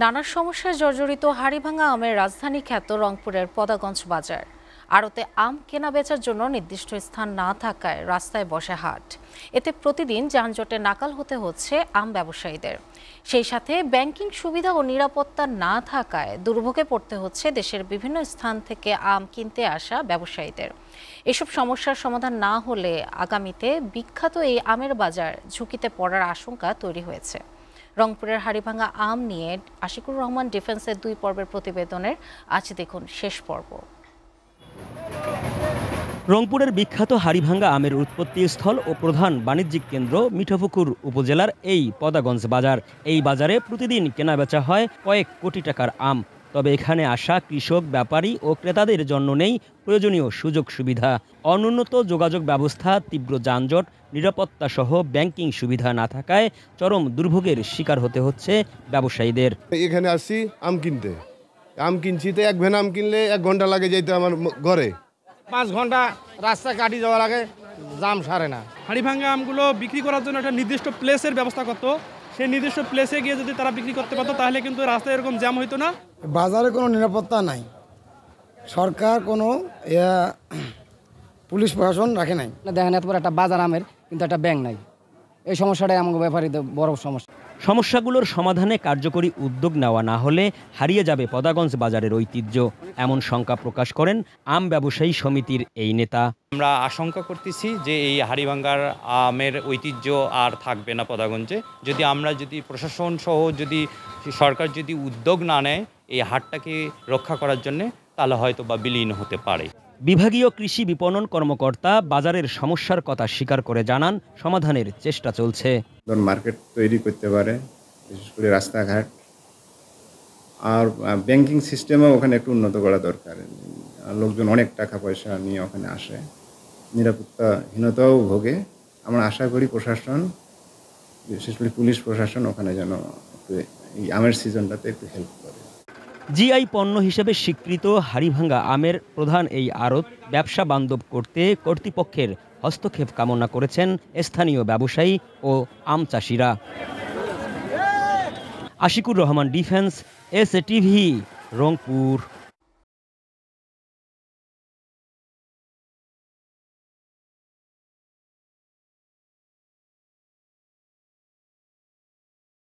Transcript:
নানা সমস্যায় জর্জরিত হাড়িভাঙা আমের রাজধানী খ্যাত রংপুরের পদাগঞ্জ বাজার। আড়তে আম কেনা বেচার জন্য নির্দিষ্ট স্থান না থাকায় রাস্তায় বসে হাট। এতে প্রতিদিন যানজটে নাকাল হতে হচ্ছে আম ব্যবসায়ীদের। সেই সাথে ব্যাংকিং সুবিধা ও নিরাপত্তা না থাকায় দুর্ভোগে পড়তে হচ্ছে দেশের বিভিন্ন স্থান থেকে আম কিনতে আসা ব্যবসায়ীদের। এসব সমস্যার সমাধান না হলে আগামীতে বিখ্যাত এই আমের বাজার ঝুঁকিতে পড়ার আশঙ্কা তৈরি হয়েছে। রংপুরের হাড়িভাঙা আম নিয়ে আশিকুর রহমান ডিফেন্সের 2 পর্বের প্রতিবেদনের আজ দেখুন শেষ পর্ব। রংপুরের বিখ্যাত হাড়িভাঙা আমের উৎপত্তিস্থল ও প্রধান বাণিজ্যিক কেন্দ্র মিঠাপুকুর উপজেলার এই পদাগঞ্জ বাজার। এই বাজারে প্রতিদিন কেনাবেচা হয় কয়েক কোটি টাকার আম। তবে এখানে আসা কৃষক, ব্যাপারী ও ক্রেতাদের জন্য নেই প্রয়োজনীয় সুযোগ সুবিধা। অনুন্নত যোগাযোগ ব্যবস্থা, তীব্র যানজট, নিরাপত্তা সহ ব্যাংকিং সুবিধা না থাকায় চরম দুর্ভোগের শিকার হতে হচ্ছে ব্যবসায়ীদের। এখানে আসছি আম কিনতে, আম কিনছি তো এক ভ্যান আম কিনলে 1 ঘন্টা লাগে যেতে আমার ঘরে। 5 ঘন্টা রাস্তা কাটি যাওয়ার আগে জাম সারে না। হাড়িভাঙা আমগুলো বিক্রি করার জন্য একটা নির্দিষ্ট প্লেসের ব্যবস্থা করতো। সেই নির্দিষ্ট প্লেসে গিয়ে যদি তারা বিক্রি করতে পারতো তাহলে কিন্তু রাস্তায় এরকম জ্যাম হইতো না। বাজারে কোনো নিরাপত্তা নাই, সরকার কোনো পুলিশ প্রশাসন রাখে নাই। দেখেন এত বড় একটা বাজার আমের, কিন্তু একটা ব্যাংক নাই। এই সমস্যাটাই আমাদের ব্যাপারীদের বড় সমস্যা। সমস্যাগুলোর সমাধানে কার্যকরী উদ্যোগ নেওয়া না হলে হারিয়ে যাবে পদাগঞ্জ বাজারের ঐতিহ্য, এমন শঙ্কা প্রকাশ করেন আম ব্যবসায়ী সমিতির এই নেতা। আমরা আশঙ্কা করতেছি যে এই হাড়িভাঙার আমের ঐতিহ্য আর থাকবে না পদাগঞ্জে। যদি প্রশাসন সহ যদি সরকার যদি উদ্যোগ না নেয় এই হাটটাকে রক্ষা করার জন্য, তাহলে হয়তো বা বিলীন হতে পারে। বিভাগীয় কৃষি বিপণন কর্মকর্তা বাজারের সমস্যার কথা স্বীকার করে জানান, সমাধানের চেষ্টা চলছে। মার্কেট তৈরি করতে পারে, বিশেষ করে রাস্তাঘাট আর ব্যাংকিং সিস্টেমও ওখানে একটু উন্নত করা দরকার। লোকজন অনেক টাকা পয়সা নিয়ে ওখানে আসে, নিরাপত্তাহীনতাও ভোগে। আমরা আশা করি প্রশাসন, বিশেষ করে পুলিশ প্রশাসন ওখানে যেন এই আমের সিজনটাতে একটু হেল্প করে। জিআই পণ্য হিসেবে স্বীকৃত হাড়িভাঙা আমের প্রধান এই আড়ত ব্যবসা বান্ধব করতে কর্তৃপক্ষের হস্তক্ষেপ কামনা করেছেন স্থানীয় ব্যবসায়ী ও আম চাষিরা। Ashikur Rahman defence, SATV, Rangpur.